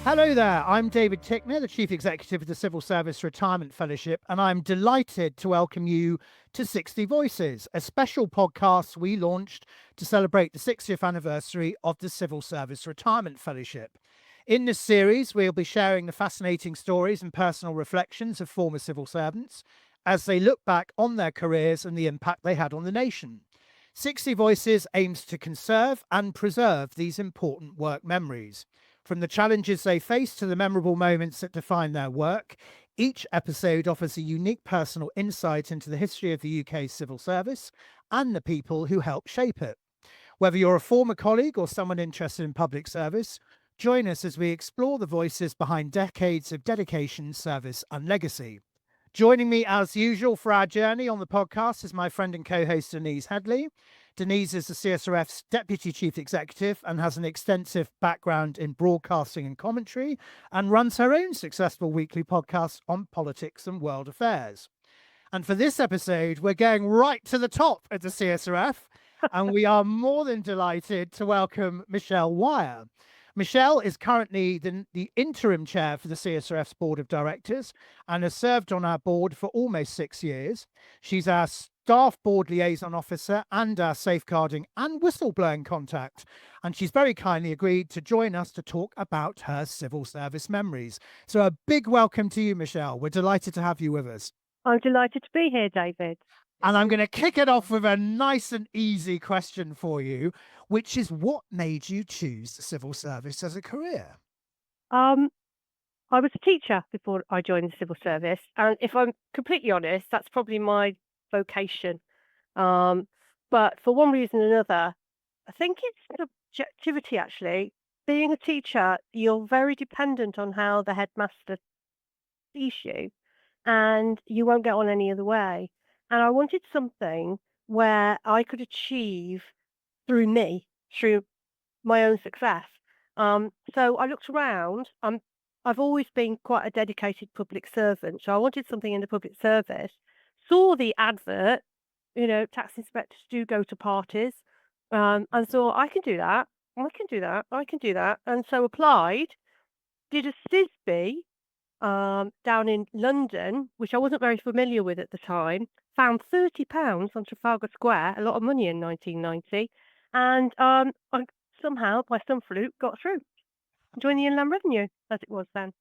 Hello there, I'm David Tickner, the Chief Executive of the Civil Service Retirement Fellowship, and I'm delighted to welcome you to 60 Voices, a special podcast we launched to celebrate the 60th anniversary of the Civil Service Retirement Fellowship. In this series, we'll be sharing the fascinating stories and personal reflections of former civil servants as they look back on their careers and the impact they had on the nation. 60 Voices aims to conserve and preserve these important work memories. From the challenges they face to the memorable moments that define their work, each episode offers a unique personal insight into the history of the UK's civil service and the people who helped shape it. Whether you're a former colleague or someone interested in public service, join us as we explore the voices behind decades of dedication, service, and legacy. Joining me as usual for our journey on the podcast is my friend and co-host Denise Headley. Denise is the CSRF's Deputy Chief Executive and has an extensive background in broadcasting and commentary and runs her own successful weekly podcast on politics and world affairs. And for this episode, we're going right to the top at the CSRF and we are more than delighted to welcome Michelle Wyer. Michelle is currently the interim chair for the CSRF's board of directors and has served on our board for almost 6 years. She's our staff board liaison officer and our safeguarding and whistleblowing contact. And she's very kindly agreed to join us to talk about her civil service memories. So a big welcome to you, Michelle. We're delighted to have you with us. I'm delighted to be here, David. And I'm going to kick it off with a nice and easy question for you, which is what made you choose the civil service as a career? I was a teacher before I joined the civil service, and if I'm completely honest, that's probably my vocation. But for one reason or another, I think it's subjectivity actually. Being a teacher, you're very dependent on how the headmaster sees you, and you won't get on any other way. And I wanted something where I could achieve through me, through my own success. So I looked around. I've always been quite a dedicated public servant, so I wanted something in the public service. Saw the advert, tax inspectors do go to parties, and thought I can do that. I can do that. I can do that. And so applied, did a CISB down in London, which I wasn't very familiar with at the time. Found £30 on Trafalgar Square, a lot of money in 1990, and I somehow, by some fluke, got through. Joined the Inland Revenue, as it was then.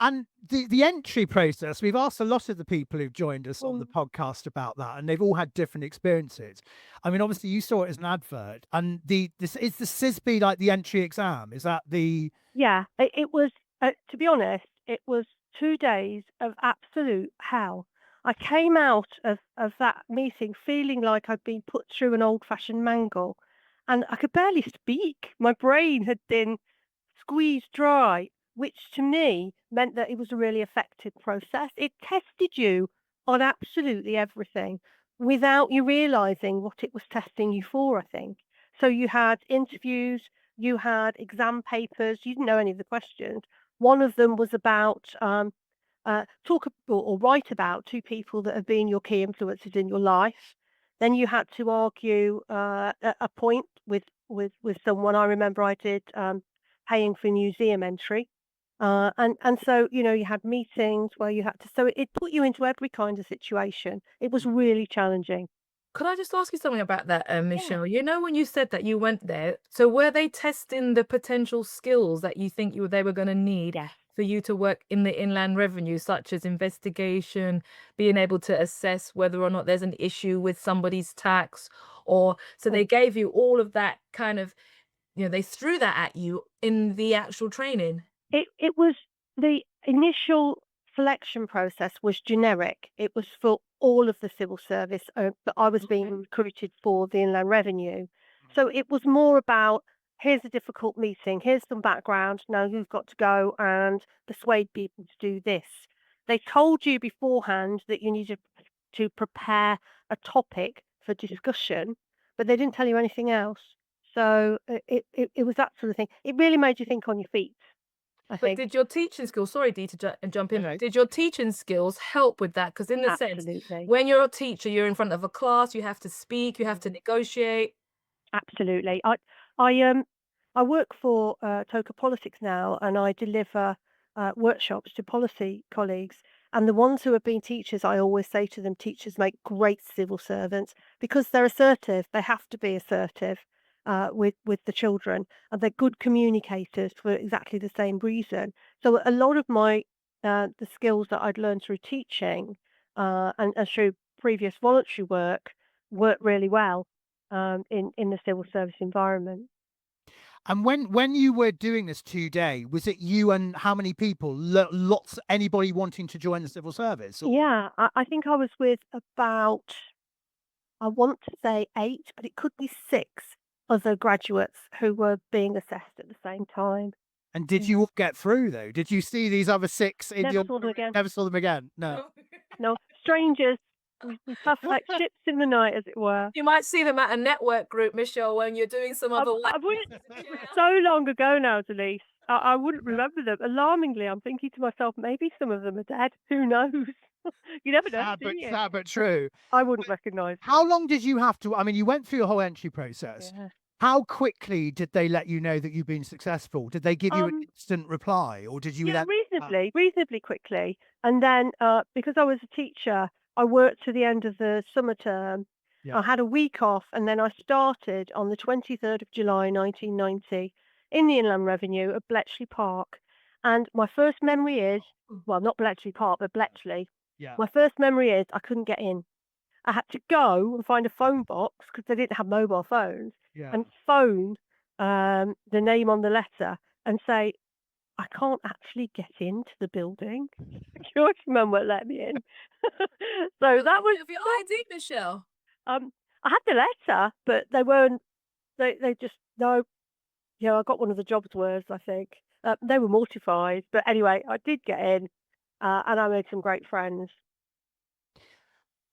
And the entry process, we've asked a lot of the people who've joined us on the podcast about that, and they've all had different experiences. I mean, obviously, you saw it as an advert, and this is the CISB like the entry exam? Is that the? Yeah, it was, to be honest, it was 2 days of absolute hell. I came out of that meeting feeling like I'd been put through an old-fashioned mangle, and I could barely speak. My brain had been squeezed dry, which to me meant that it was a really effective process. It tested you on absolutely everything without you realizing what it was testing you for, I think. So you had interviews, you had exam papers, you didn't know any of the questions. One of them was about or write about 2 people that have been your key influences in your life. Then you had to argue a point with someone. I remember I did paying for museum entry. And so, you had meetings where you had to, so it put you into every kind of situation. It was really challenging. Could I just ask you something about that, Yeah. Michelle? You know, when you said that you went there, so were they testing the potential skills that you think they were going to need Yes. for you to work in the inland revenue, such as investigation, being able to assess whether or not there's an issue with somebody's tax, or so they gave you all of that kind of, they threw that at you in the actual training. It was the initial selection process was generic. It was for all of the civil service, but I was being recruited for the Inland Revenue. So it was more about, here's a difficult meeting, here's some background, now you've got to go and persuade people to do this. They told you beforehand that you needed to prepare a topic for discussion, but they didn't tell you anything else. So it was that sort of thing. It really made you think on your feet, I But think. did your teaching skills, sorry, Dee, to jump in, Okay. did your teaching skills help with that? Because in the sense, Absolutely. when you're a teacher, you're in front of a class, you have to speak, you have to negotiate. Absolutely. I I work for Toca Politics now, and I deliver workshops to policy colleagues. And the ones who have been teachers, I always say to them, teachers make great civil servants because they're assertive. They have to be assertive with the children, and they're good communicators for exactly the same reason. So a lot of my the skills that I'd learned through teaching and through previous voluntary work really well in the civil service environment. And when you were doing this 2 day, was it you and how many people? Lots, anybody wanting to join the civil service? Or Yeah, I think I was with about, I want to say 8, but it could be 6 other graduates who were being assessed at the same time. and did you Yeah. all get through though? Did you see these other 6 in Never your saw them again. never saw them again? No. No, strangers. We passed like ships in the night, as it were. You might see them at a network group, Michelle, when you're doing some other I work. wouldn't. It was so long ago now, Denise. I wouldn't remember them. Alarmingly, I'm thinking to myself, maybe some of them are dead. Who knows? You never know, do you? Sad but true. I wouldn't recognise them. How long did you have to? I mean, you went through your whole entry process. Yeah. How quickly did they let you know that you've been successful? Did they give you an Um, instant reply, or did you Yeah, then? reasonably quickly. And then, because I was a teacher, I worked to the end of the summer term. Yeah. I had a week off, and then I started on the 23rd of July 1990 in the Inland Revenue at Bletchley Park. And my first memory is, well, not Bletchley Park, but Bletchley. Yeah. My first memory is I couldn't get in. I had to go and find a phone box because they didn't have mobile phones Yeah. and phone the name on the letter and say, I can't actually get into the building. Security man won't let me in. So that was Of your ID, Michelle. um I had the letter, but they weren't they just no, yeah, I got one of the jobs words, I think. They were mortified. But anyway, I did get in and I made some great friends.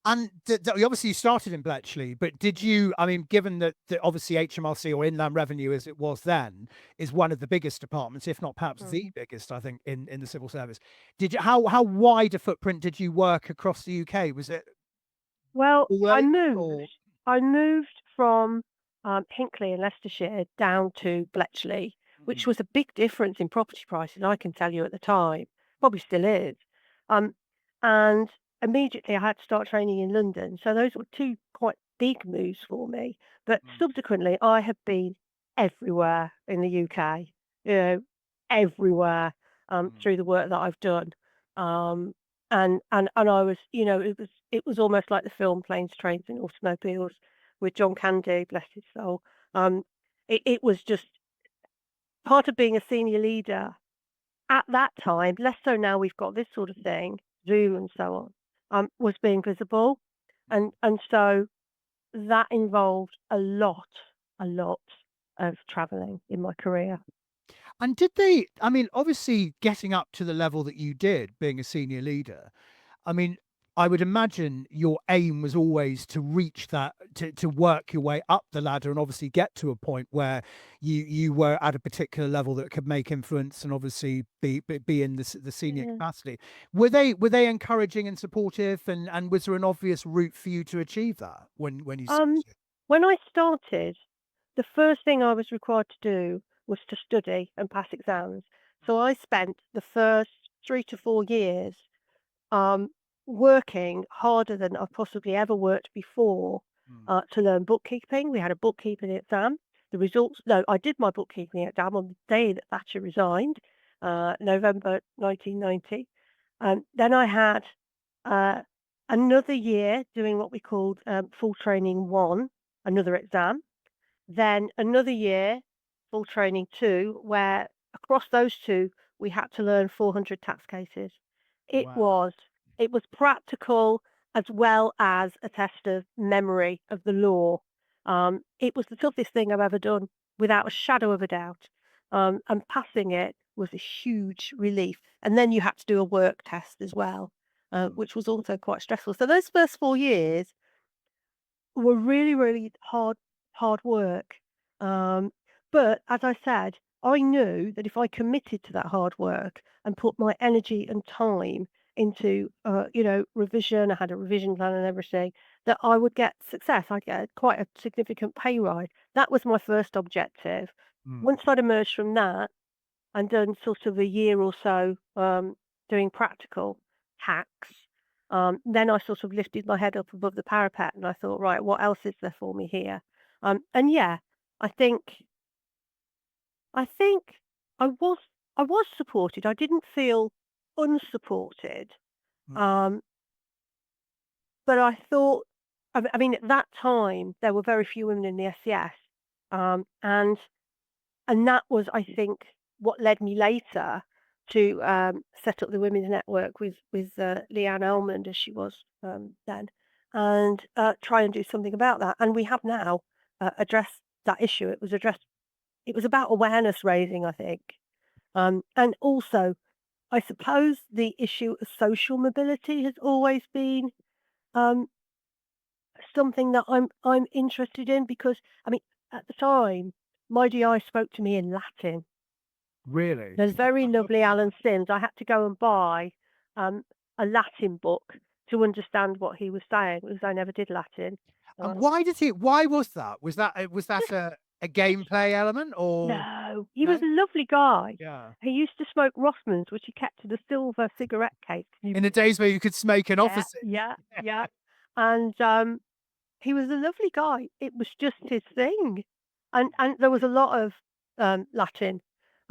And obviously you started in Bletchley, but did you? I mean, given that obviously HMRC or Inland Revenue, as it was then, is one of the biggest departments, if not perhaps the biggest, I think, in the civil service. Did you? How wide a footprint did you work across the UK? Was it Well, all I over? moved. I moved from Hinckley in Leicestershire down to Bletchley, which was a big difference in property prices, I can tell you at the time. Probably still is. Um, and immediately I had to start training in London. So those were two quite big moves for me. But subsequently, I have been everywhere in the UK, you know, everywhere through the work that I've done. Um, and I was, it was almost like the film Planes, Trains and Automobiles with John Candy, bless his soul. It was just part of being a senior leader at that time, less so now we've got this sort of thing, Zoom and so on, was being visible. And so that involved a lot of traveling in my career. And did they? I mean, obviously, getting up to the level that you did, being a senior leader. I mean, I would imagine your aim was always to reach that, to work your way up the ladder, and obviously get to a point where you were at a particular level that could make influence, and obviously be in the senior Yeah. capacity. Were they encouraging and supportive, and was there an obvious route for you to achieve that when you Um, started? when I started, the first thing I was required to do was to study and pass exams. So I spent the first 3 to 4 years um, working harder than I've possibly ever worked before Mm. to learn bookkeeping. We had a bookkeeping exam. The results, no, I did my bookkeeping exam on the day that Thatcher resigned, November 1990. Then I had uh, another year doing what we called full training one, another exam. Then another year, full training two, where across those two, we had to learn 400 tax cases. It Wow. was it was practical as well as a test of memory of the law. It was the toughest thing I've ever done, without a shadow of a doubt. And passing it was a huge relief. And then you had to do a work test as well, Mm. which was also quite stressful. So those first 4 years were really, really hard work. Um, but as I said, I knew that if I committed to that hard work and put my energy and time into, revision, I had a revision plan and everything, that I would get success. I'd get quite a significant pay rise. That was my first objective. Mm. Once I'd emerged from that and done sort of a year or so doing practical hacks, then I sort of lifted my head up above the parapet and I thought, right, what else is there for me here? And yeah, I think I think I was supported. I didn't feel unsupported. Mm. Um, but I thought, I mean, at that time there were very few women in the SCS, um, and and that was, I think, what led me later to set up the Women's Network with Leanne Elmond, as she was then, and try and do something about that. And we have now addressed that issue. It was addressed. It was about awareness raising, I think, and also, I suppose, the issue of social mobility has always been um, something that I'm interested in because, I mean, at the time, my DI spoke to me in Latin. Really? There's very lovely Alan Sims. I had to go and buy a Latin book to understand what he was saying because I never did Latin. And Uh, why was that? Was that just a gameplay element or no, he was no? a lovely guy. Yeah. He used to smoke Rossman's, which he kept in a silver cigarette case. In the days where you could smoke in Yeah, offices. yeah, yeah. And he was a lovely guy. It was just his thing. And there was a lot of Latin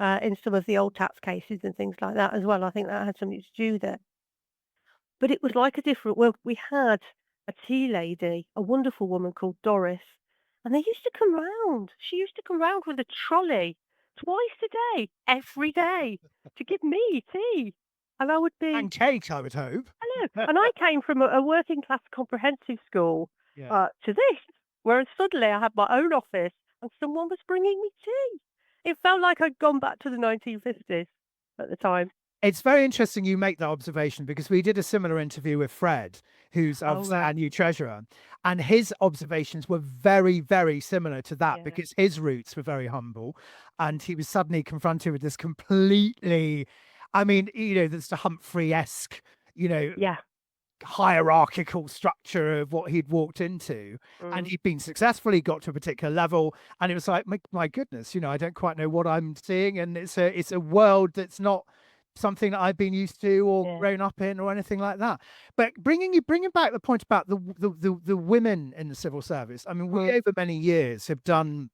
in some of the old tax cases and things like that as well. I think that had something to do with it. But it was like a different world. We had a tea lady, a wonderful woman called Doris, and they used to come round. She used to come round with a trolley twice a day, every day, to give me tea. And I would be, And cake, I would hope. I know. And I came from a working class comprehensive school Yeah. to this, whereas suddenly I had my own office and someone was bringing me tea. It felt like I'd gone back to the 1950s at the time. It's very interesting you make that observation because we did a similar interview with Fred, who's Oh, obviously right. our new treasurer, and his observations were very, very similar to that Yeah. because his roots were very humble, and he was suddenly confronted with this completely, I mean, that's the Humphrey-esque, Yeah. hierarchical structure of what he'd walked into, and Mm. he'd been successful. He got to a particular level, and it was like, my goodness, I don't quite know what I'm seeing, and it's a world that's not something that I've been used to or Yeah. grown up in or anything like that. But bringing back the point about the women in the civil service. I mean, we Mm. over many years have done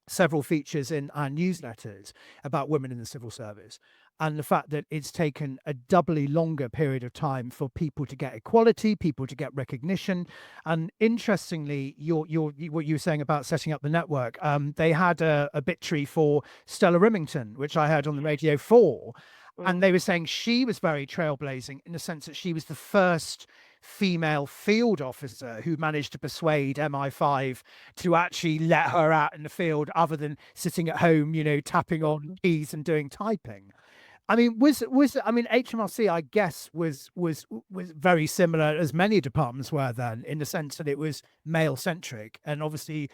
several features in our newsletters about women in the civil service, and the fact that it's taken a doubly longer period of time for people to get equality, people to get recognition. And interestingly, what you were saying about setting up the network, they had a obituary for Stella Rimington, which I heard on the radio 4, and Mm. they were saying she was very trailblazing in the sense that she was the first female field officer who managed to persuade MI5 to actually let her out in the field other than sitting at home, tapping on keys and doing typing. I mean, HMRC, I guess, was very similar as many departments were then, in the sense that it was male centric, and obviously,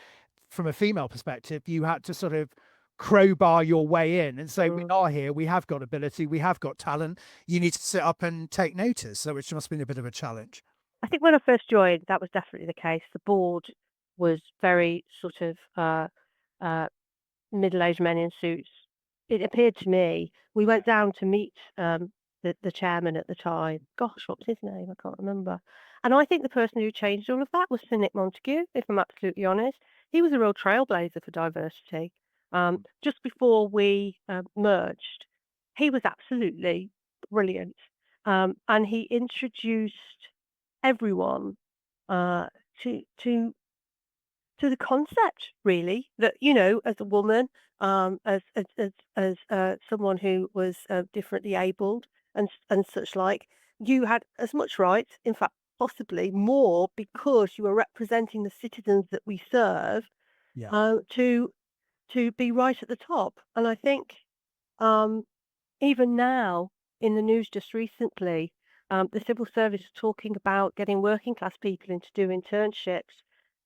from a female perspective, you had to sort of crowbar your way in and say, we Mm. are here, we have got ability, we have got talent. You need to sit up and take notice. So, which must have been a bit of a challenge. I think when I first joined, that was definitely the case. The board was very sort of uh, middle-aged men in suits. It appeared to me. We went down to meet the chairman at the time. Gosh, what was his name? I can't remember. And I think the person who changed all of that was Sir Nick Montague, if I'm absolutely honest. He was a real trailblazer for diversity. Just before we merged, he was absolutely brilliant. And he introduced everyone uh, to to the concept, really, that, as a woman, as someone who was differently abled and such like, you had as much right, in fact, possibly more, because you were representing the citizens that we serve, Yeah. to be right at the top. And I think um, even now, in the news just recently, the civil service is talking about getting working class people in to do internships.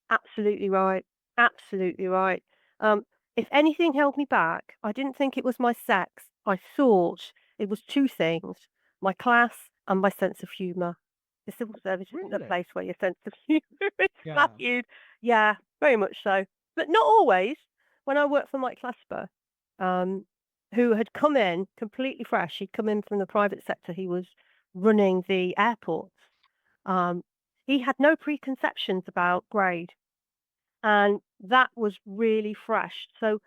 Absolutely right. Absolutely right. Um, if anything held me back, I didn't think it was my sex. I thought it was two things: my class and my sense of humour. The civil service isn't a Really? place where your sense of humour is Yeah. valued. Yeah, very much so. But not always. when I worked for Mike Clasper, who had come in completely fresh. He'd come in from the private sector. He was running the airports. Um, he had no preconceptions about grade, and that was really fresh. So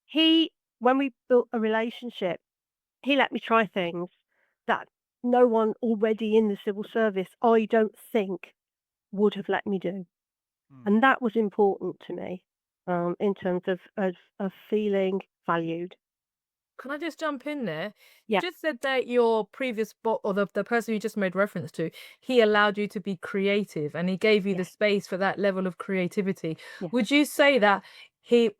he, when we built a relationship, he let me try things that no one already in the civil service, I don't think, would have let me do. Mm. And that was important to me, in terms of feeling valued. Can I just jump in there? You Yeah, just said that your previous boss or the person you just made reference to, he allowed you to be creative and he gave you the yes, space for that level of creativity. yes. Would you say that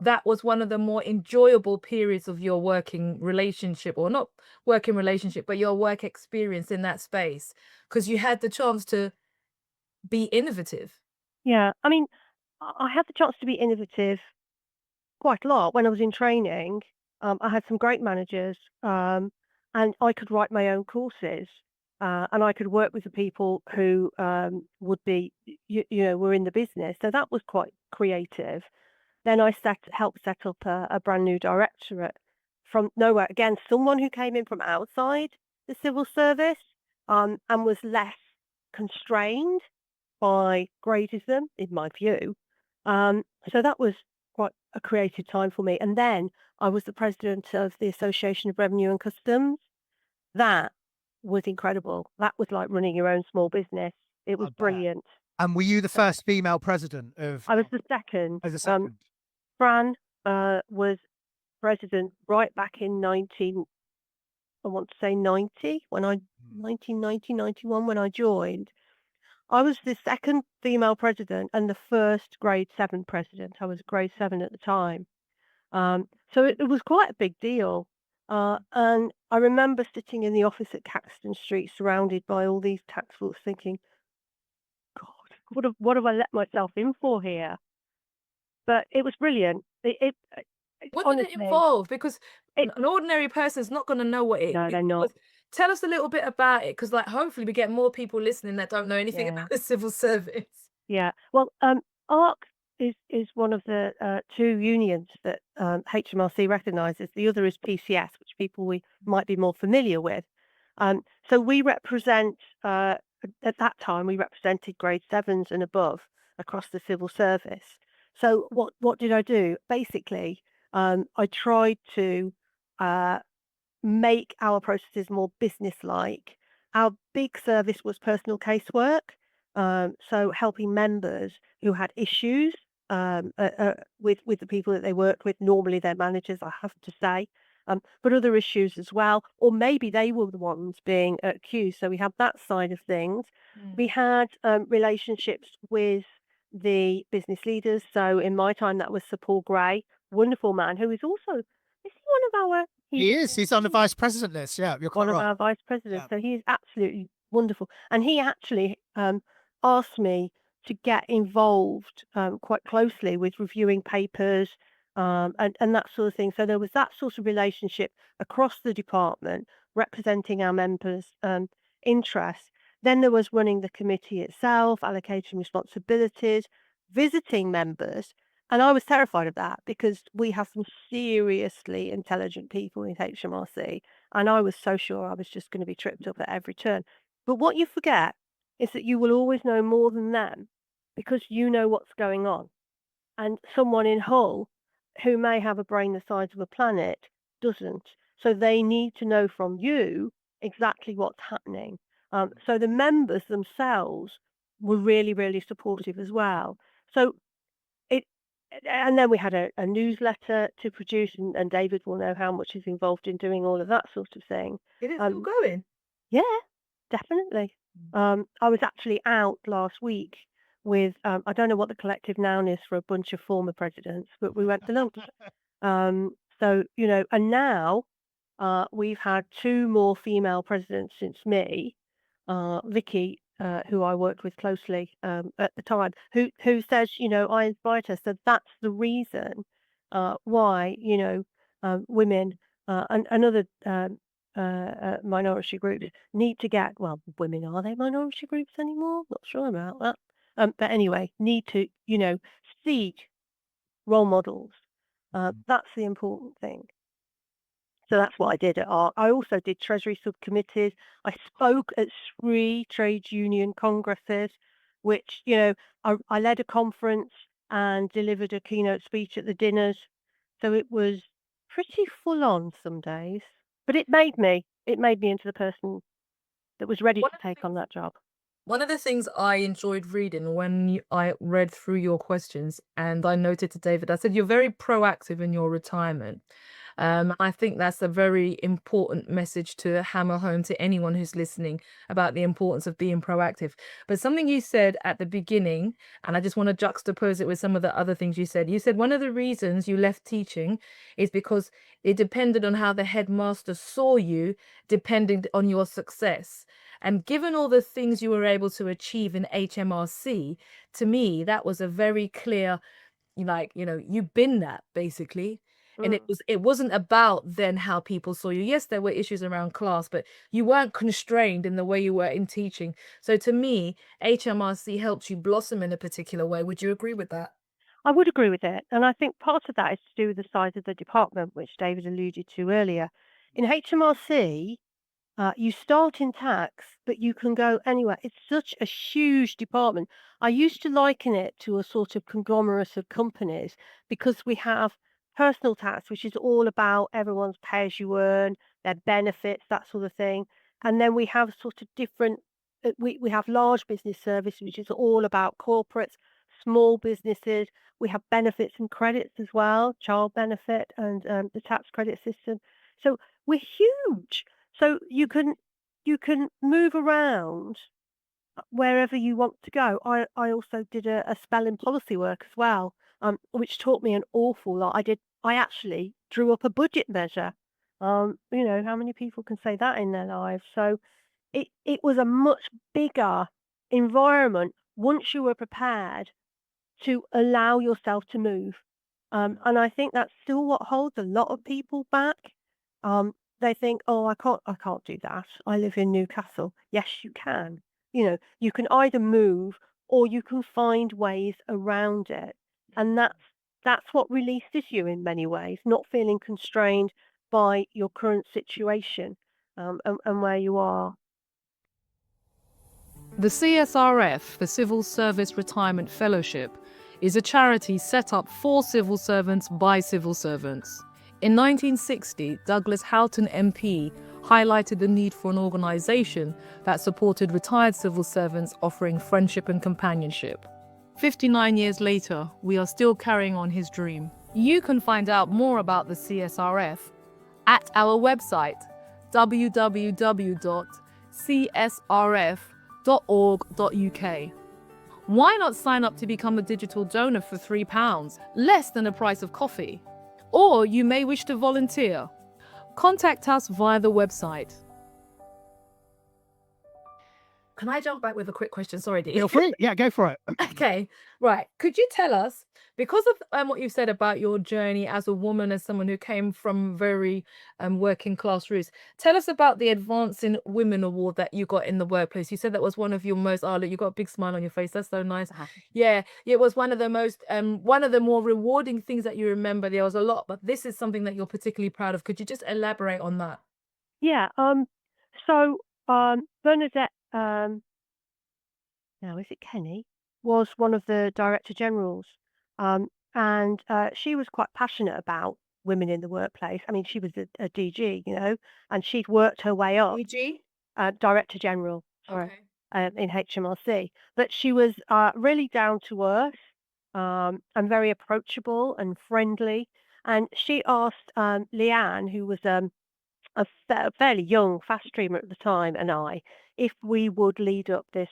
that was one of the more enjoyable periods of your working relationship, or not working relationship, but your work experience in that space? Because you had the chance to be innovative. Yeah, I mean, I had the chance to be innovative quite a lot when I was in training. I had some great managers, and I could write my own courses, and I could work with the people who would be, were in the business. So that was quite creative. Then I helped set up a brand new directorate from nowhere. Again, someone who came in from outside the civil service, and was less constrained by gradism, in my view. So that was quite a creative time for me. And then I was the president of the Association of Revenue and Customs. That was incredible. That was like running your own small business. It I was bet. brilliant. And were you the first female president of I was the second. as a second? Fran was president right back in 19, I want to say 90, when I Mm. 1990, 91 when I joined. I was the second female president and the first grade 7 president. I was grade 7 at the time. So it was quite a big deal. And I remember sitting in the office at Caxton Street surrounded by all these tax books thinking, God, what have I let myself in for here? But it was brilliant. What did it Honestly, involve? Because it, an ordinary person's not going to know what it no, they're not. was. Tell us a little bit about it, because like hopefully we get more people listening that don't know anything Yeah. about the civil service. Yeah. Well, ARC is one of the two unions that HMRC recognises. The other is PCS, which people we might be more familiar with. So we represent, at that time, we represented grade 7s and above across the civil service. So what did I do? Basically, I tried to uh, make our processes more business-like. Our big service was personal casework, so helping members who had issues with the people that they work with, normally their managers, I have to say, but other issues as well, or maybe they were the ones being accused. So we had that side of things. Mm. We had relationships with the business leaders. So in my time, that was Sir Paul Gray, wonderful man, who is also, is he one of our, He is. He's on the vice president list. Yeah, you're quite one of right. our vice presidents. Yeah. So he is absolutely wonderful. And he actually asked me to get involved quite closely with reviewing papers, and that sort of thing. So there was that sort of relationship across the department, representing our members' interests. Then there was running the committee itself, allocating responsibilities, visiting members. And I was terrified of that because we have some seriously intelligent people in HMRC, and I was so sure I was just going to be tripped up at every turn. But what you forget is that you will always know more than them because you know what's going on. And someone in Hull who may have a brain the size of a planet doesn't. So they need to know from you exactly what's happening. So the members themselves were really, really supportive as well. So it, and then we had a newsletter to produce, and David will know how much is involved in doing all of that sort of thing. Is it still Um, going? yeah, definitely. I was actually out last week with, I don't know what the collective noun is for a bunch of former presidents, but we went to lunch. So, and now we've had two more female presidents since me. Vicky, who I worked with closely at the time, who says, I inspired her. So that's the reason why, women and other minority groups need to get, well, women, are they minority groups anymore? Not sure about that. But anyway, need to, seek role models That's the important thing. So that's what I did at ARC. I also did treasury subcommittees. I spoke at 3 trade union congresses, which, I led a conference and delivered a keynote speech at the dinners. So it was pretty full on some days, but it made me into the person that was ready One to of the take on things that job. One of the things I enjoyed reading when I read through your questions, and I noted to David, I said you're very proactive in your retirement. I think that's a very important message to hammer home to anyone who's listening about the importance of being proactive. But something you said at the beginning, and I just want to juxtapose it with some of the other things you said. You said one of the reasons you left teaching is because it depended on how the headmaster saw you, depending on your success. And given all the things you were able to achieve in HMRC, to me, that was a very clear, you've been that basically. And Mm. it wasn't about then how people saw you. Yes, there were issues around class, but you weren't constrained in the way you were in teaching. So to me, HMRC helped you blossom in a particular way. Would you agree with that? I would agree with it. And I think part of that is to do with the size of the department, which David alluded to earlier. In HMRC, you start in tax, but you can go anywhere. It's such a huge department. I used to liken it to a sort of conglomerate of companies because we have personal tax, which is all about everyone's pay as you earn, their benefits, that sort of thing. And then we have sort of different, we have large business service, which is all about corporates, small businesses. We have benefits and credits as well, child benefit and the tax credit system. So we're huge. So you can move around wherever you want to go. I also did a spell in policy work as well, which taught me an awful lot. I actually drew up a budget measure. How many people can say that in their lives? So it was a much bigger environment once you were prepared to allow yourself to move. And I think that's still what holds a lot of people back. They think, "Oh, I can't do that. I live in Newcastle." Yes, you can. You can either move or you can find ways around it. And that's what releases you in many ways, not feeling constrained by your current situation, and where you are. The CSRF, the Civil Service Retirement Fellowship, is a charity set up for civil servants by civil servants. In 1960, Douglas Houghton MP highlighted the need for an organisation that supported retired civil servants offering friendship and companionship. 59 years later, we are still carrying on his dream. You can find out more about the CSRF at our website www.csrf.org.uk. Why not sign up to become a digital donor for £3, less than the price of coffee? Or you may wish to volunteer. Contact us via the website. Can I jump back with a quick question? Sorry, Dee. Feel free. Yeah, go for it. Okay, right. Could you tell us, because of what you've said about your journey as a woman, as someone who came from very working class roots, tell us about the Advancing Women Award that you got in the workplace. You said that was one of your most, oh, look, you got a big smile on your face. That's so nice. Yeah, it was one of the most, one of the more rewarding things that you remember. There was a lot, but this is something that you're particularly proud of. Could you just elaborate on that? Yeah. So Bernadette, now is it Kenny, was one of the director generals, and she was quite passionate about women in the workplace. I mean, she was a DG, and she'd worked her way up, EG? director general, sorry, Okay. in HMRC. But she was really down to earth, and very approachable and friendly. And she asked Leanne, who was a fairly young fast streamer at the time, and I, if we would lead up this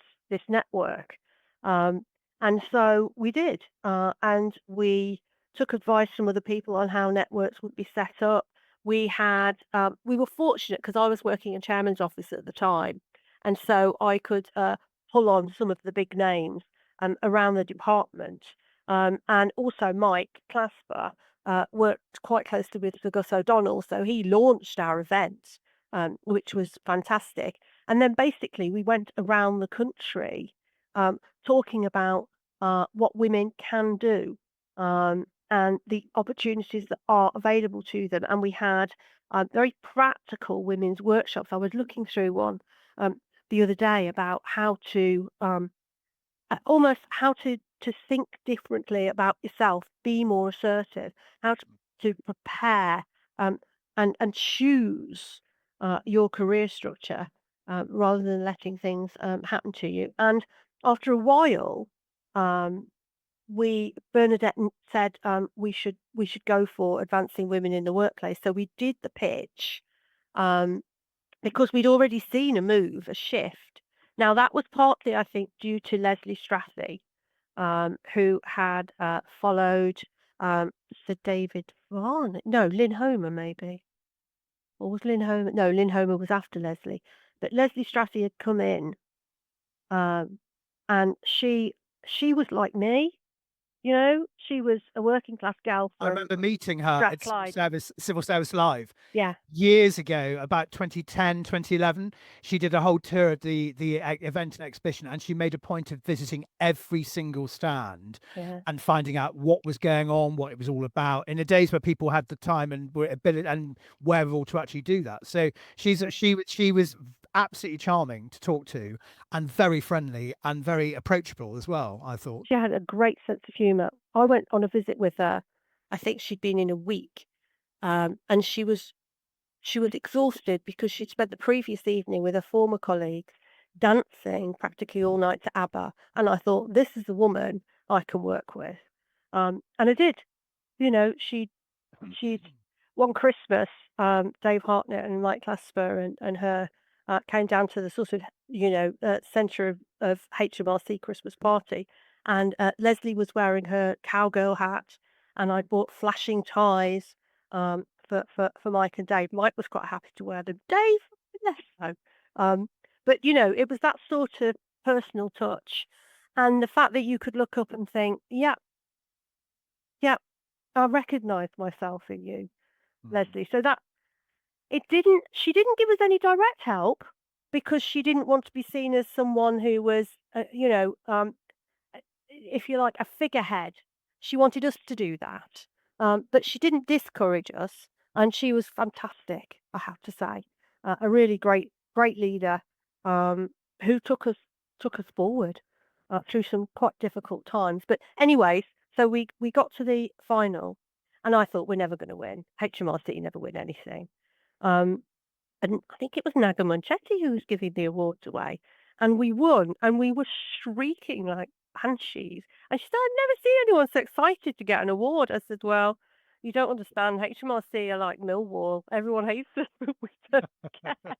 network. Um, and so we did, and we took advice from other people on how networks would be set up. We were fortunate because I was working in chairman's office at the time, and so I could pull on some of the big names around the department. And also Mike Clasper worked quite closely with Sir Gus O'Donnell, so he launched our event, which was fantastic. And then basically we went around the country talking about what women can do. and the opportunities that are available to them. And we had very practical women's workshops. I was looking through one the other day about how to almost how to think differently about yourself, be more assertive, how to prepare um, and choose your career structure rather than letting things happen to you. And after a while, um, we Bernadette said we should go for advancing women in the workplace. So we did the pitch um, because we'd already seen a move, a shift. Now that was partly, I think, due to Leslie Strathy, who had followed Sir David Varn. No, Lynn Homer maybe, or was Lynn Homer? No, Lynn Homer was after Leslie, but Leslie Strathy had come in, um, and she was like me. You know, she was a working class gal I from remember meeting her at Strathclyde. Civil Service Live Yeah, years ago, about 2010, 2011. She did a whole tour of the event and exhibition, and she made a point of visiting every single stand yeah. and finding out what was going on, what it was all about, in the days where people had the time and were ability and wherewithal to actually do that. So she was absolutely charming to talk to, and very friendly and very approachable as well, I thought. She had a great sense of humour. I went on a visit with her. I think she'd been in a week, and she was exhausted because she'd spent the previous evening with her former colleagues dancing practically all night to ABBA. And I thought, this is the woman I can work with. And I did. You know, she'd one Christmas, Dave Hartnett and Mike Clasper and her came down to the sort of, centre of HMRC Christmas party. And Leslie was wearing her cowgirl hat, and I bought flashing ties for Mike and Dave. Mike was quite happy to wear them. Dave, less so. But, it was that sort of personal touch. And the fact that you could look up and think, yeah, yeah, I recognise myself in you, Leslie. So that she didn't give us any direct help because she didn't want to be seen as someone who was, if you like, a figurehead. She wanted us to do that. But she didn't discourage us, and she was fantastic, I have to say. A really great leader who took us forward through some quite difficult times. But anyways, so we got to the final, and I thought we're never going to win. HMRC never win anything. Um, and I think it was Naga Munchetti who was giving the awards away. And we won, and we were shrieking like banshees. And she said, I've never seen anyone so excited to get an award. I said, well, you don't understand. HMRC are like Millwall. Everyone hates us, but we don't care.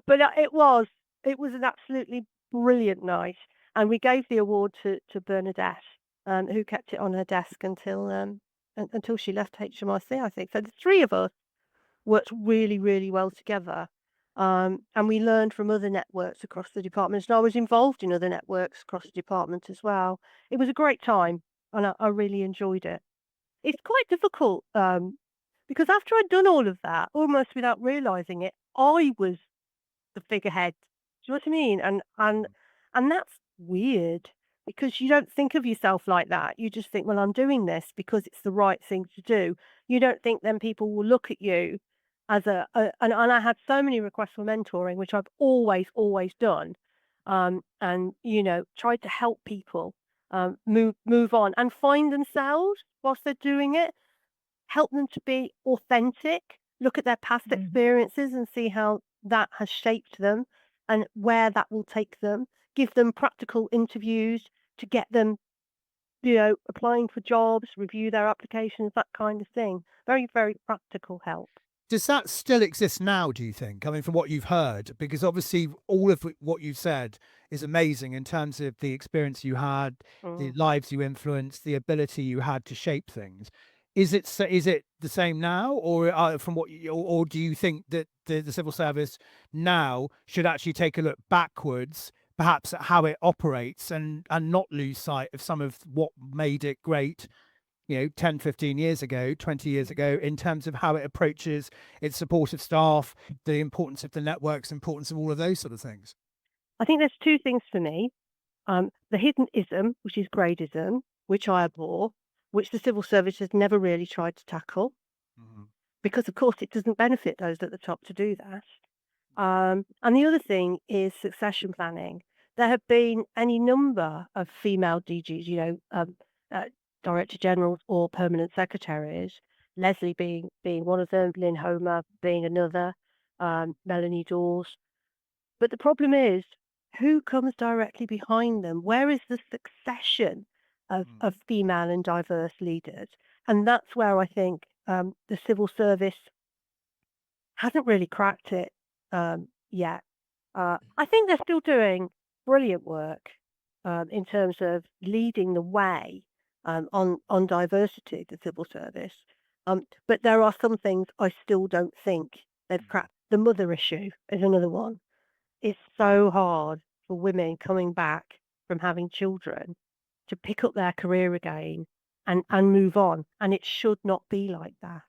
But it was an absolutely brilliant night. And we gave the award to Bernadette, who kept it on her desk until she left HMRC, I think. So the three of us worked really, really well together. And we learned from other networks across the department. And I was involved in other networks across the department as well. It was a great time, and I really enjoyed it. It's quite difficult because after I'd done all of that, almost without realizing it, I was the figurehead. Do you know what I mean? And that's weird because you don't think of yourself like that. You just think, well, I'm doing this because it's the right thing to do. You don't think then people will look at you as and I had so many requests for mentoring, which I've always done. And tried to help people move on and find themselves whilst they're doing it, help them to be authentic, look at their past Mhm. experiences and see how that has shaped them and where that will take them, give them practical interviews to get them, applying for jobs, review their applications, that kind of thing. Very, very practical help. Does that still exist now, do you think? I mean, from what you've heard, because obviously all of what you've said is amazing in terms of the experience you had, the Mm. lives you influenced, the ability you had to shape things. Is it the same now, or from what or do you think that the civil service now should actually take a look backwards, perhaps at how it operates, and not lose sight of some of what made it great, 10, 15 years ago, 20 years ago, in terms of how it approaches its supportive staff, the importance of the networks, importance of all of those sort of things? I think there's two things for me. The hidden ism, which is gradeism, which I abhor, which the civil service has never really tried to tackle Mhm. because, of course, it doesn't benefit those at the top to do that. And the other thing is succession planning. There have been any number of female DGs, uh, director generals or permanent secretaries. Leslie being one of them, Lynn Homer being another, Melanie Dawes. But the problem is, who comes directly behind them? Where is the succession Mm. of female and diverse leaders? And that's where I think the civil service hasn't really cracked it yet. I think they're still doing brilliant work in terms of leading the way on diversity, the civil service. But there are some things I still don't think they've cracked. The mother issue is another one. It's so hard for women coming back from having children to pick up their career again and move on, and it should not be like that.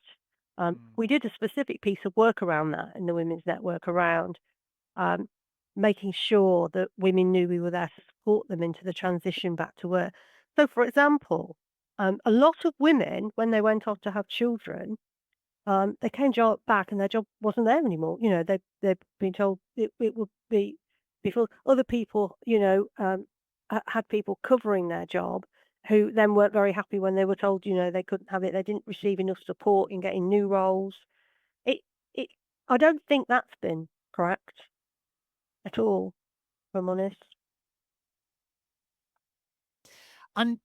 Mm. We did a specific piece of work around that in the Women's Network around um, making sure that women knew we were there to support them into the transition back to work. So, for example, a lot of women, when they went off to have children, they came back and their job wasn't there anymore. They've been told it would be before other people, had people covering their job who then weren't very happy when they were told, they couldn't have it. They didn't receive enough support in getting new roles. It, it, I don't think that's been correct at all, if I'm honest. And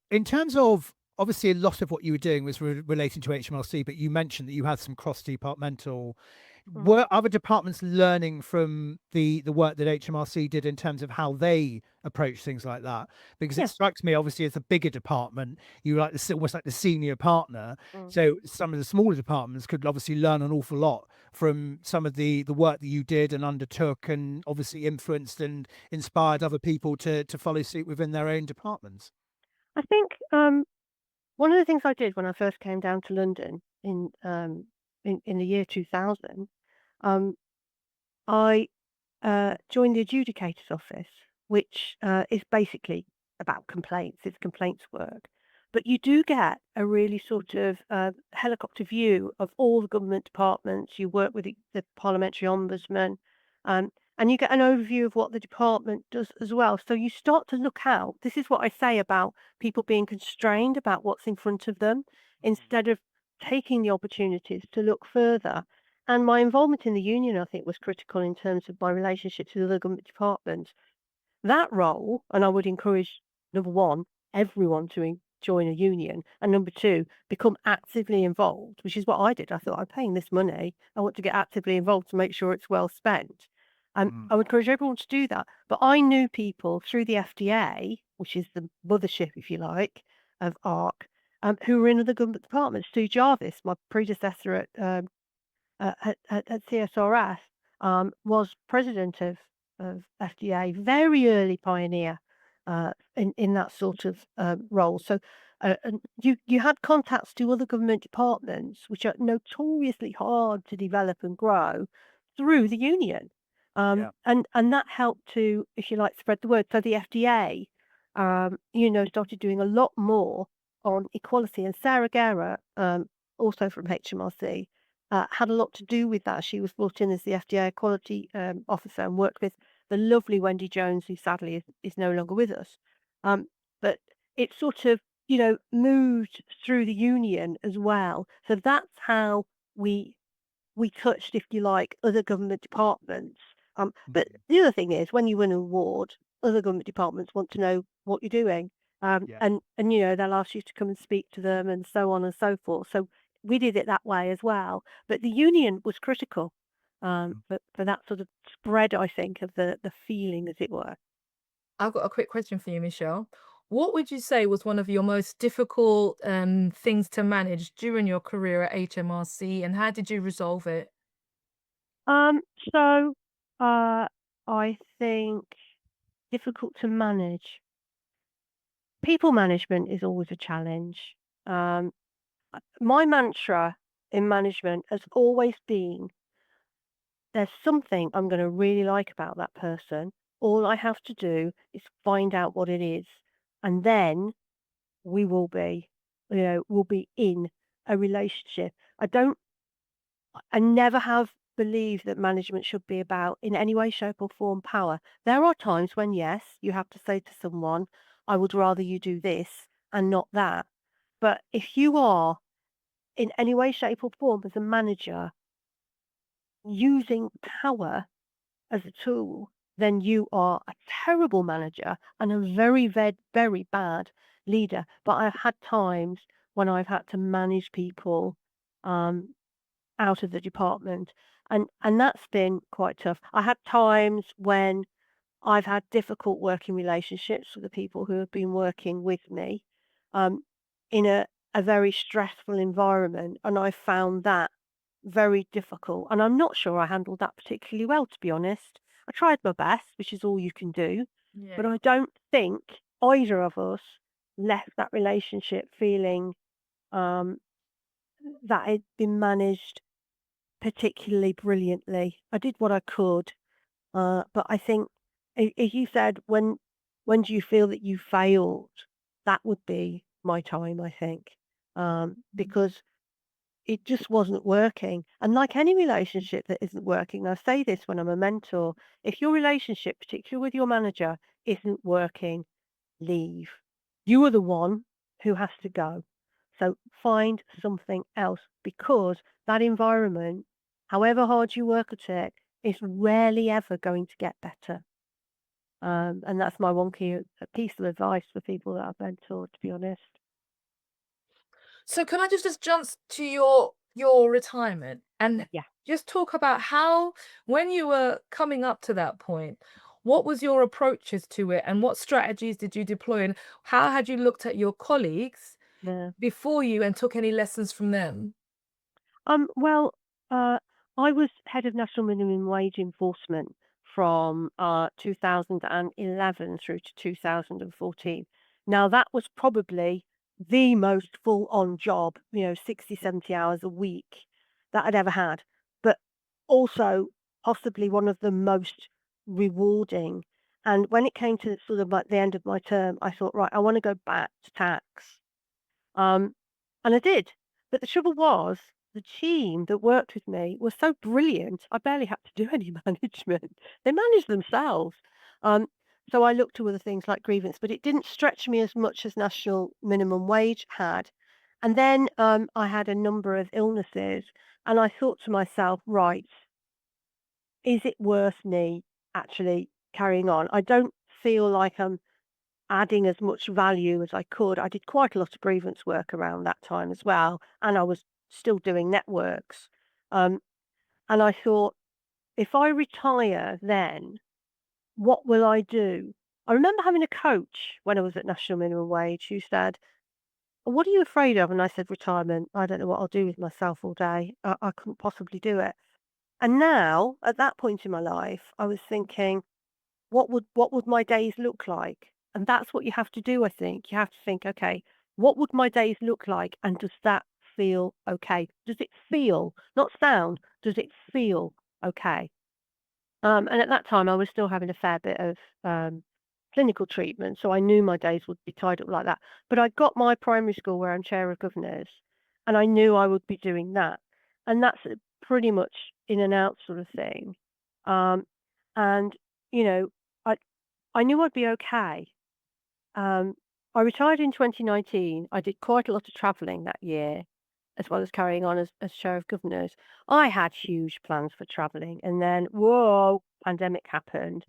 in terms of, obviously, a lot of what you were doing was relating to HMRC, but you mentioned that you had some cross-departmental. Mm. Were other departments learning from the work that HMRC did in terms of how they approach things like that? Because it Yeah. strikes me, obviously, as a bigger department, you like almost like the senior partner. Mm. So some of the smaller departments could obviously learn an awful lot from some of the work that you did and undertook, and obviously influenced and inspired other people to follow suit within their own departments. I think one of the things I did when I first came down to London in the year 2000, um, I joined the adjudicator's office, which is basically about complaints. It's complaints work. But you do get a really sort of helicopter view of all the government departments. You work with the parliamentary ombudsman, um, and you get an overview of what the department does as well. So you start to look out. This is what I say about people being constrained about what's in front of them instead of taking the opportunities to look further. And my involvement in the union, I think, was critical in terms of my relationships with other government departments. That role, and I would encourage, number one, everyone to join a union, and number two, become actively involved, which is what I did. I thought, I'm paying this money. I want to get actively involved to make sure it's well spent. And Mm. I would encourage everyone to do that. But I knew people through the FDA, which is the mothership, if you like, of ARC, who were in other government departments. Sue Jarvis, my predecessor at CSRF, was president of FDA, very early pioneer in that sort of role. So, and you had contacts to other government departments, which are notoriously hard to develop and grow through the union, Yeah. and that helped to, if you like, spread the word. So the FDA, started doing a lot more on equality, and Sarah Guerra, also from HMRC, had a lot to do with that. She was brought in as the FDA quality officer and worked with the lovely Wendy Jones, who sadly is no longer with us. Um, but it sort of, moved through the union as well. So that's how we we touched, if you like, other government departments. But Mhm. the other thing is, when you win an award, other government departments want to know what you're doing, Yeah. and they'll ask you to come and speak to them, and so on and so forth. So we did it that way as well. But the union was critical Mhm. for that sort of spread, I think, of the feeling, as it were. I've got a quick question for you, Michelle. What would you say was one of your most difficult things to manage during your career at HMRC, and how did you resolve it? Um, so I think difficult to manage. People management is always a challenge. Um, my mantra in management has always been there's something I'm going to really like about that person. All I have to do is find out what it is, and then we will be will be in a relationship. I never have believed that management should be about, in any way, shape, or form, power. There are times when, yes, you have to say to someone, I would rather you do this and not that. But if you are, in any way, shape, or form, as a manager, using power as a tool, then you are a terrible manager and a very, very, very bad leader. But I've had times when I've had to manage people um, out of the department, and that's been quite tough. I had times when I've had difficult working relationships with the people who have been working with me um, in a very stressful environment, and I found that very difficult. And I'm not sure I handled that particularly well, to be honest. I tried my best, which is all you can do, Yeah. but I don't think either of us left that relationship feeling um, that it had been managed particularly brilliantly. I did what I could, but I think if you said, when do you feel that you failed? That would be my time, I think, because it just wasn't working. And like any relationship that isn't working, I say this when I'm a mentor, if your relationship, particularly with your manager, isn't working, leave. You are the one who has to go. So find something else, because that environment, however hard you work at it, is rarely ever going to get better. And that's my one key piece of advice for people that I've mentored, to be honest. So can I just jump to your retirement and Yeah. just talk about how, when you were coming up to that point, what was your approaches to it and what strategies did you deploy, and how had you looked at your colleagues Yeah. before you and took any lessons from them? Well, I was head of national minimum wage enforcement from 2011 through to 2014. Now, that was probably the most full on job, 60, 70 hours a week that I'd ever had, but also possibly one of the most rewarding. And when it came to sort of like the end of my term, I thought, right, I want to go back to tax. Um, and I did. But the trouble was, the team that worked with me was so brilliant, I barely had to do any management. They managed themselves. Um, so I looked to other things like grievance, but it didn't stretch me as much as national minimum wage had. And then I had a number of illnesses, and I thought to myself, right, is it worth me actually carrying on? I don't feel like I'm adding as much value as I could. I did quite a lot of grievance work around that time as well, and I was still doing networks. Um, and I thought, if I retire then, what will I do? I remember having a coach when I was at National Minimum Wage who said, what are you afraid of? And I said, retirement. I don't know what I'll do with myself all day. I couldn't possibly do it. And now, at that point in my life, I was thinking, what would my days look like? And that's what you have to do, I think. You have to think, okay, what would my days look like? And does that feel okay? Does it feel, not sound, does it feel okay? And at that time, I was still having a fair bit of clinical treatment, so I knew my days would be tied up like that. But I got my primary school where I'm chair of governors, and I knew I would be doing that. And that's pretty much in and out sort of thing. Um, and, you know, I, I knew I'd be okay. Um, I retired in 2019. I did quite a lot of travelling that year, as well as carrying on as chair of governors. I had huge plans for travelling, and then whoa, pandemic happened,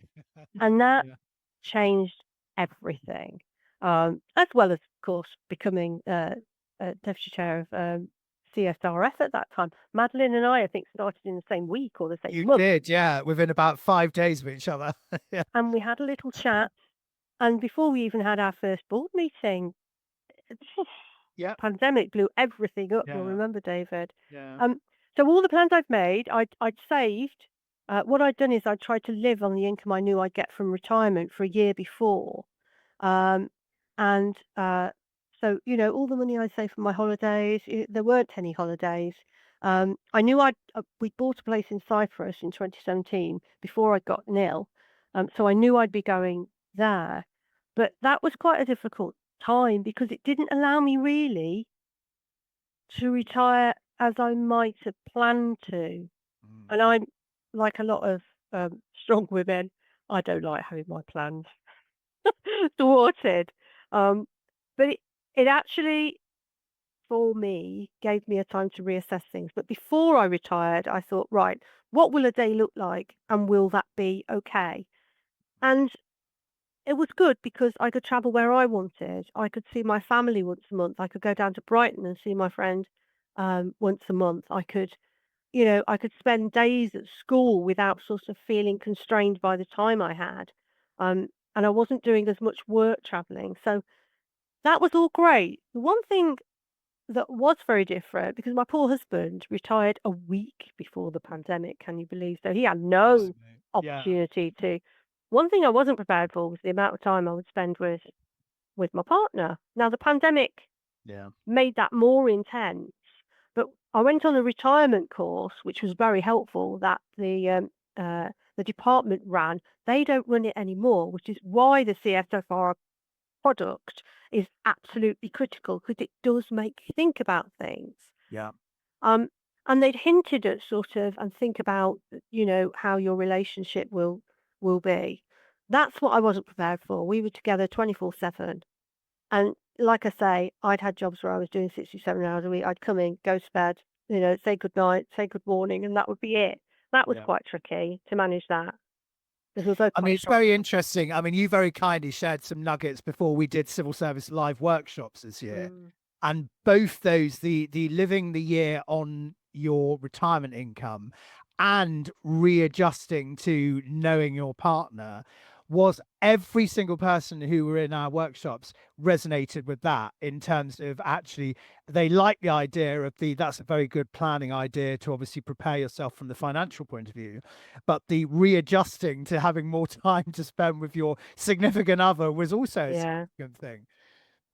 and that Yeah. changed everything. As well as, of course, becoming deputy chair of CSRF at that time. Madeline and I think, started in the same week or the same You month, did, yeah, within about 5 days of each other. Yeah. and we had a little chat. And before we even had our first board meeting, Yep. pandemic blew everything up. You'll Yeah. remember, David. Yeah. So all the plans I've made, I'd saved. What I'd done is I tried to live on the income I knew I'd get from retirement for a year before. Um, and so, all the money I saved for my holidays, there weren't any holidays. I knew we'd bought a place in Cyprus in 2017 before I got ill. So I knew I'd be going there. But that was quite a difficult time because it didn't allow me really to retire as I might have planned to. Mm. And I'm like a lot of strong women, I don't like having my plans thwarted. Um, but it actually, for me, gave me a time to reassess things. But before I retired, I thought, right, what will a day look like? And will that be okay? And it was good because I could travel where I wanted. I could see my family once a month. I could go down to Brighton and see my friend once a month. I could spend days at school without sort of feeling constrained by the time I had. And I wasn't doing as much work traveling. So that was all great. The one thing that was very different, because my poor husband retired a week before the pandemic, can you believe? So he had no Absolutely. Yeah. opportunity to. One thing I wasn't prepared for was the amount of time I would spend with my partner. Now the pandemic Yeah. made that more intense. But I went on a retirement course, which was very helpful, that the department ran. They don't run it anymore, which is why the CSFR product is absolutely critical because it does make you think about things. Yeah. Um, and they'd hinted at sort of and think about, how your relationship will be. That's what I wasn't prepared for. We were together 24/7. And like I say, I'd had jobs where I was doing 67 hours a week. I'd come in, go to bed, say good night, say good morning, and that would be it. That was Yeah. quite tricky to manage that because we're both I mean, quite it's strong. very interesting. I mean, you very kindly shared some nuggets before we did civil service live workshops this year. Mm, And both those, the living the year on your retirement income and readjusting to knowing your partner, was every single person who were in our workshops resonated with that, in terms of actually they like the idea of that's a very good planning idea to obviously prepare yourself from the financial point of view, but the readjusting to having more time to spend with your significant other was also a yeah. significant thing.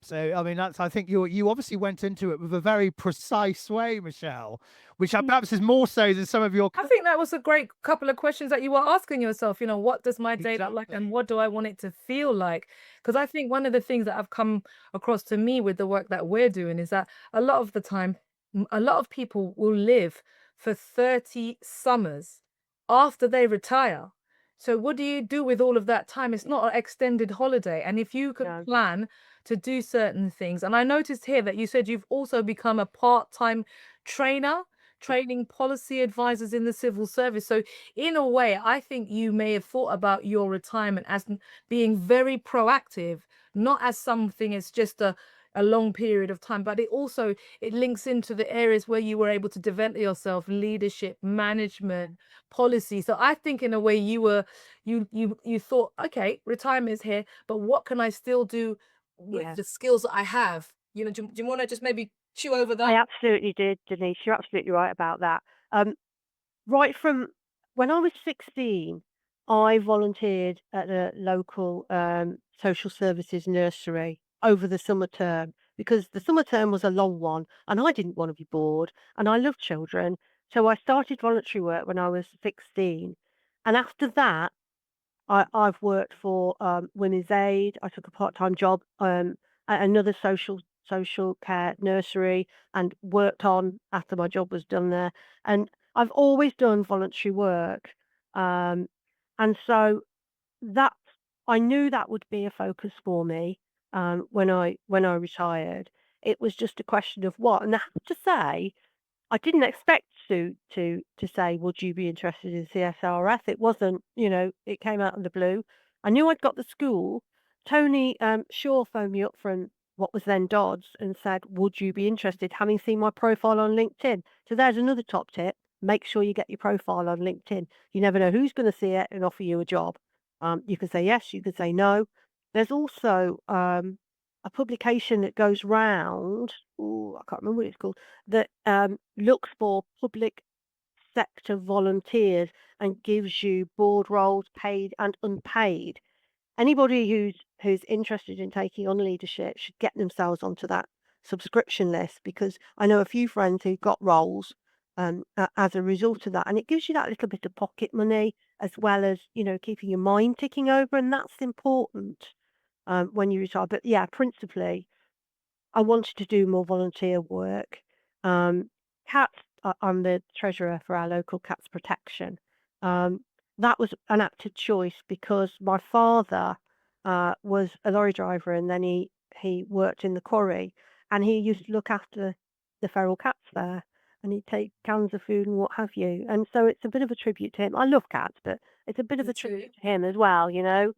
So, I mean, I think you obviously went into it with a very precise way, Michelle, which Mm, perhaps is more so than some of your. I think that was a great couple of questions that you were asking yourself. What does my day look like and Exactly. what do I want it to feel like? Because I think one of the things that have come across to me with the work that we're doing is that a lot of the time, a lot of people will live for 30 summers after they retire. So what do you do with all of that time? It's not an extended holiday. And if you can no. plan to do certain things, and I noticed here that you said you've also become a part-time trainer, training policy advisors in the civil service. So, in a way, I think you may have thought about your retirement as being very proactive, not as something as just a long period of time, but it links into the areas where you were able to develop yourself, leadership, management, policy. So I think in a way you thought, okay, retirement is here, but what can I still do with Yeah. the skills that I have? Do you want to just maybe chew over I that? absolutely did, Denise. You're absolutely right about that. Um, right from when I was 16, I volunteered at a local social services nursery over the summer term because the summer term was a long one and I didn't want to be bored and I love children. So I started voluntary work when I was 16. And after that, I've worked for Women's Aid. I took a part-time job at another social care nursery and worked on after my job was done there. And I've always done voluntary work, um, and so that I knew that would be a focus for me when I retired. It was just a question of what, and I have to say I didn't expect to say, "Would you be interested in CSRF?" It wasn't, it came out of the blue. I knew I'd got the school. Tony Shaw phoned me up from what was then Dodds and said, "Would you be interested?" Having seen my profile on LinkedIn. So there's another top tip: make sure you get your profile on LinkedIn. You never know who's going to see it and offer you a job. You can say yes, you can say no. There's also a publication that goes round. Oh, I can't remember what it's called that looks for public sector volunteers and gives you board roles, paid and unpaid. Anybody who's interested in taking on leadership should get themselves onto that subscription list because I know a few friends who got roles as a result of that, and it gives you that little bit of pocket money as well as keeping your mind ticking over, and that's important. when you retire. But yeah, principally, I wanted to do more volunteer work. Um, cats, I'm the treasurer for our local cats protection. Um, that was an active choice because my father was a lorry driver, and then he worked in the quarry, and he used to look after the feral cats there, and he'd take cans of food and what have you. And so it's a bit of a tribute to him. I love cats, but it's a bit of Me a too. tribute to him as well, you know.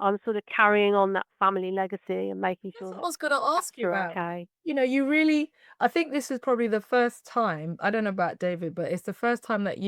I'm sort of carrying on that family legacy and making That's sure what that I was gonna cats ask you are about. okay. You know, you really I think this is probably the first time, I don't know about David, but it's the first time that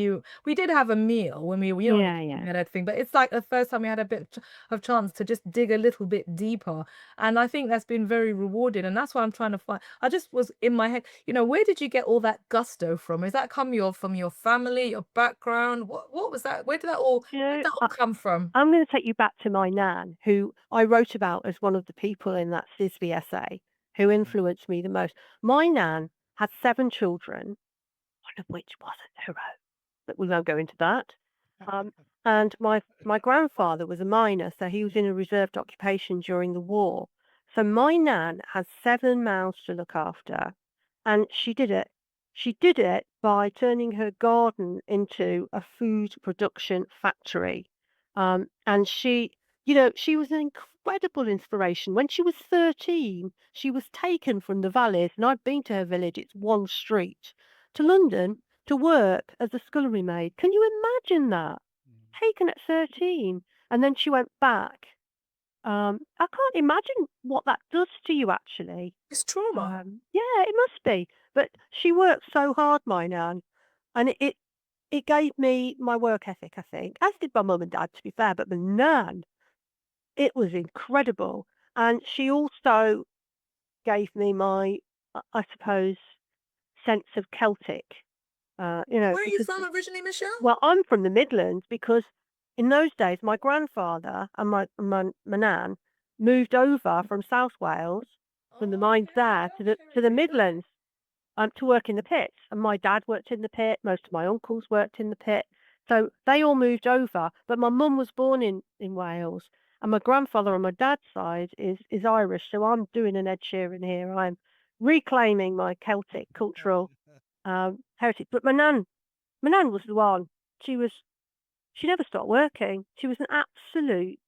we did have a meal when we were, on a Yeah, kitchen yeah. and everything, but it's like the first time we had a bit of chance to just dig a little bit deeper. And I think that's been very rewarding. And that's why I'm trying to find. I just was in my head, where did you get all that gusto from? Is that from your family, your background? What was that? Do you Where know, did that all come from? I'm going to take you back to my nan, who I wrote about as one of the people in that SISB essay who influenced me the most. My nan had 7 children, one of which wasn't her own, but we won't go into that. Um, and my grandfather was a miner, so he was in a reserved occupation during the war. So my nan had 7 mouths to look after, and she did it. She did it by turning her garden into a food production factory. And she was an incredible inspiration. When she was 13, she was taken from the valleys, and I've been to her village, it's one street, to London to work as a scullery maid. Can you imagine that? Taken at 13, and then she went back. I can't imagine what that does to you actually. It's trauma. Yeah, it must be. But she worked so hard, my nan, and it gave me my work ethic, I think, as did my mum and dad, to be fair. But my nan, it was incredible, and she also gave me my, I suppose, sense of Celtic. Where are you Because from originally, Michelle? well, I'm from the Midlands because in those days my grandfather and my nan moved over from South Wales, from the mines Okay, there to the okay, right. Midlands, to work in the pits. And my dad worked in the pit. Most of my uncles worked in the pit. So they all moved over. But my mum was born in Wales, and my grandfather on my dad's side is Irish. So I'm doing an Ed Sheeran here. I'm reclaiming my Celtic cultural heritage. But my nan was the one. She was she never stopped working. She was an absolute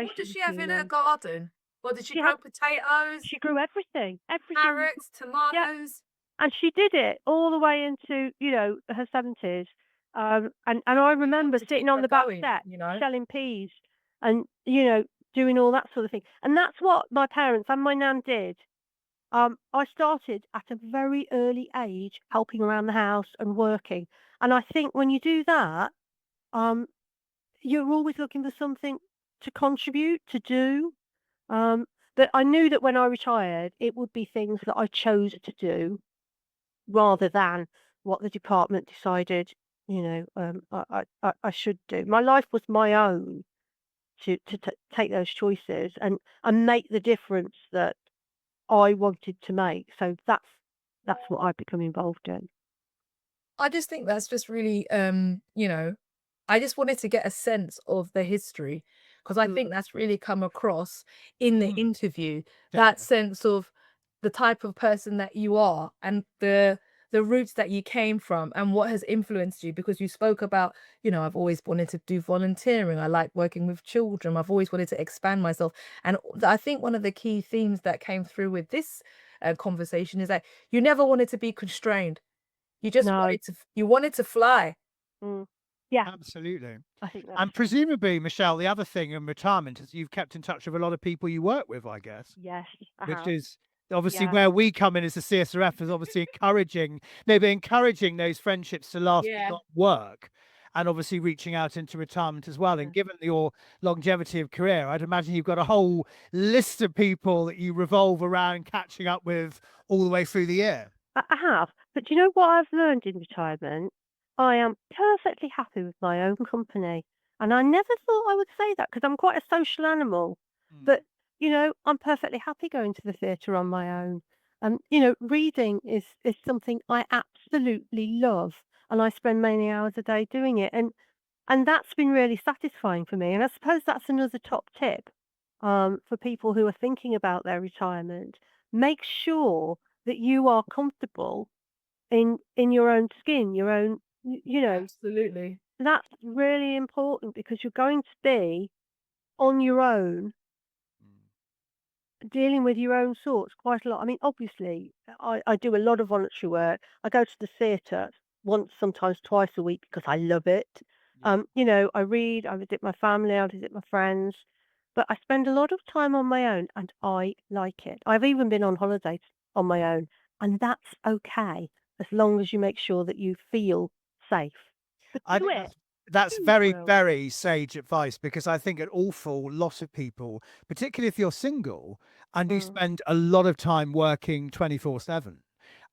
What does inspiration she to have in her me. garden? What did she She had grow? Potatoes, she grew everything. carrots, Yeah, tomatoes. and she did it all the way into, her 70s. And I Well, you have remember to sitting keep on her the back going, step shelling peas and, doing all that sort of thing. And that's what my parents and my nan did. I started at a very early age helping around the house and working. And I think when you do that, um, you're always looking for something to contribute, to do. Um, but I knew that when I retired, it would be things that I chose to do rather than what the department decided, I should do. My life was my own to take those choices and make the difference that I wanted to make. So that's what I've become involved in. I just think that's just really, I just wanted to get a sense of the history because I think Mm. that's really come across in the Mm, interview. That definitely. sense of the type of person that you are and the roots that you came from and what has influenced you because you spoke about, I've always wanted to do volunteering. I like working with children. I've always wanted to expand myself. And I think one of the key themes that came through with this conversation is that you never wanted to be constrained. No. You wanted to fly. Mm. Yeah, Absolutely. I think that's And presumably, Michelle, the other thing in retirement is you've kept in touch with a lot of people you work with, I guess, yes, I which have. is obviously Yeah. where we come in as the CSRF is obviously encouraging, maybe encouraging those friendships to last Yeah. beyond work and obviously reaching out into retirement as well. Yeah. And given your longevity of career, I'd imagine you've got a whole list of people that you revolve around catching up with all the way through the year. I have. But do you know what I've learned in retirement? I am perfectly happy with my own company. And I never thought I would say that because I'm quite a social animal. Mm. But, I'm perfectly happy going to the theatre on my own. Reading is something I absolutely love. And I spend many hours a day doing it. And that's been really satisfying for me. And I suppose that's another top tip. for people who are thinking about their retirement. Make sure that you are comfortable in your own skin, your own, Absolutely. that's really important because you're going to be on your own dealing with your own thoughts quite a lot. I mean, obviously, I do a lot of voluntary work. I go to the theatre once, sometimes twice a week because I love it. I read, I visit my family, I visit my friends, but I spend a lot of time on my own and I like it. I've even been on holidays on my own, and that's okay as long as you make sure that you feel safe. But I do think it. that's Do very, well. very sage advice, because I think an awful lot of people, particularly if you're single and you Mm, spend a lot of time working 24/7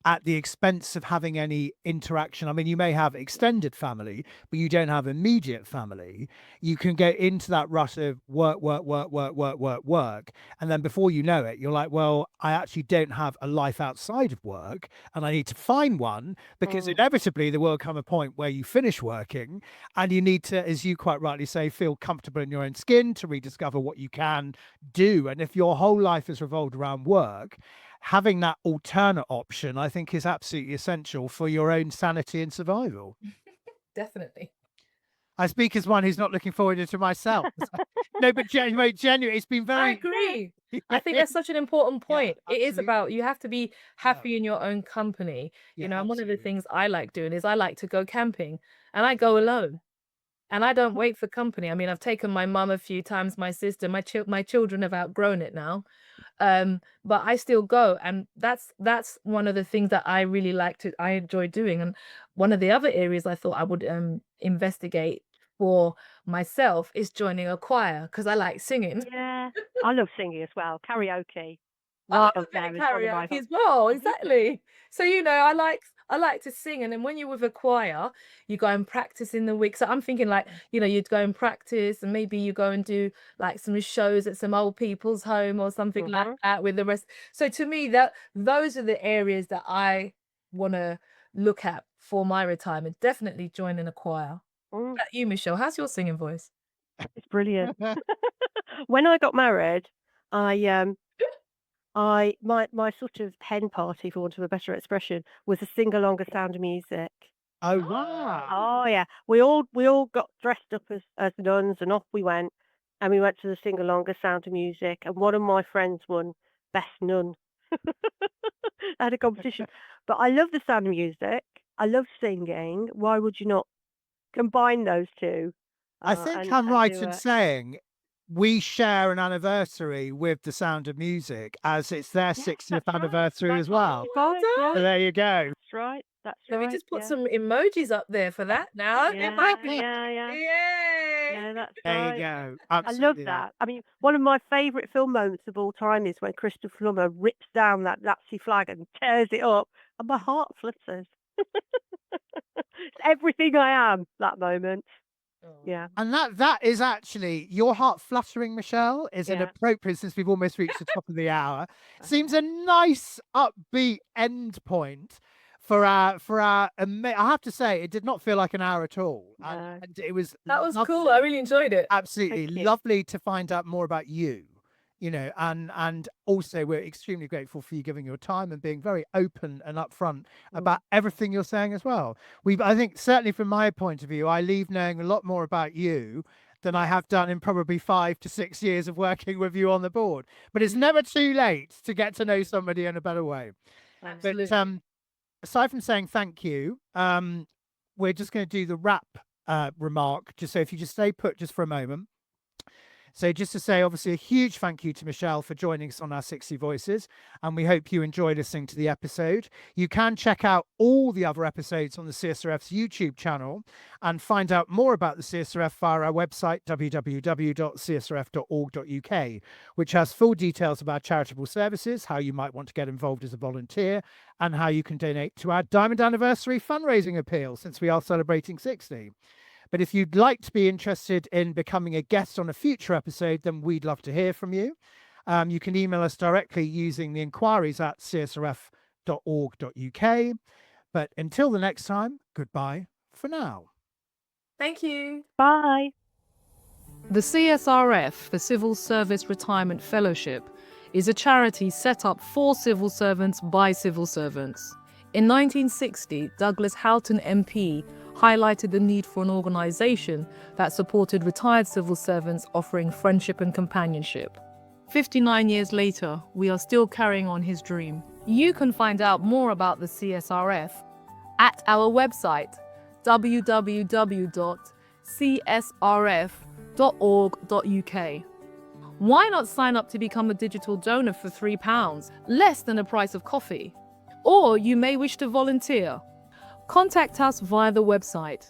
at the expense of having any interaction. I mean, you may have extended family, but you don't have immediate family. You can get into that rut of work, work, work, work, work, work, work. And then before you know it, you're like, well, I actually don't have a life outside of work and I need to find one, because mm, inevitably there will come a point where you finish working and you need to, as you quite rightly say, feel comfortable in your own skin to rediscover what you can do. And if your whole life is revolved around work, having that alternate option, I think, is absolutely essential for your own sanity and survival. Definitely. I speak as one who's not looking forward to myself. No, but genuinely, it's been I very. agree. I think that's such an important Yeah, point. It is absolutely. about you have to be Yeah, happy in your own company. yeah, And one of the absolutely. things I like doing is I like to go camping and I go alone. And I don't wait for company. I mean, I've taken my mum a few times, my sister, my children have outgrown it now. But I still go, and that's one of the things that I enjoy doing. And one of the other areas I thought I would investigate for myself is joining a choir because I like singing. yeah. I love singing as well. Karaoke, I right love up a bit of there is one of my karaoke as well, Mhm. exactly. So, I like to sing, and then when you're with a choir, you go and practice in the week. So I'm thinking like, you'd go and practice and maybe you go and do like some shows at some old people's home or something like Mhm. that with the rest. So to me, that those are the areas that I want to look at for my retirement. Definitely joining a choir. Mm, About you, Michelle, how's your singing voice? it's brilliant. When I got married, I my sort of hen party, for want of a better expression, was a sing along of Sound of Music. Oh, wow. Oh yeah, we all got dressed up as nuns and off we went, and we went to the sing along of Sound of Music, and one of my friends won best nun. I had a competition, but I love the Sound of Music. I love singing. Why would you not combine those two I think and I'm right do in it? saying we share an anniversary with The Sound of Music, as it's their Yes, 60th that's right. anniversary as That's well. Well right. done. So Yeah, there you go. that's right. That's Let me right. just put Yeah. some emojis up there for that now. It Yeah, might be yeah, yeah. yay! No, that's There you right. go. I love Absolutely that. that. I mean, one of my favourite film moments of all time is when Christopher Plummer rips down that Nazi flag and tears it up, and my heart flutters. It's everything I am, that moment. Oh. Yeah, And that is actually your heart fluttering, Michelle, is an yeah. appropriate, since we've almost reached the top of the hour. Seems Okay. a nice upbeat end point I have to say, it did not feel like an hour at all. No. And it was That was cool. I lovely, really enjoyed it. Thank absolutely you. lovely to find out more about you. And also we're extremely grateful for you giving your time and being very open and upfront Mm. about everything you're saying as well. I think, certainly from my point of view, I leave knowing a lot more about you than I have done in probably 5 to 6 years of working with you on the board. But it's never too late to get to know somebody in a better way. But Absolutely. aside from saying thank you, we're just going to do the wrap remark. Just so if you just stay put just for a moment. So just to say, obviously, a huge thank you to Michelle for joining us on our 60 Voices, and we hope you enjoyed listening to the episode. You can check out all the other episodes on the CSRF's YouTube channel and find out more about the CSRF via our website, www.csrf.org.uk, which has full details about charitable services, how you might want to get involved as a volunteer, and how you can donate to our Diamond Anniversary fundraising appeal, since we are celebrating 60. But if you'd like to be interested in becoming a guest on a future episode, then we'd love to hear from you. You can email us directly using the inquiries at csrf.org.uk. But until the next time, goodbye for now. Thank you. Bye. The CSRF, the Civil Service Retirement Fellowship, is a charity set up for civil servants by civil servants. In 1960, Douglas Houghton MP highlighted the need for an organisation that supported retired civil servants offering friendship and companionship. 59 years later, we are still carrying on his dream. You can find out more about the CSRF at our website, www.csrf.org.uk. Why not sign up to become a digital donor for £3, less than the price of coffee? Or you may wish to volunteer. Contact us via the website.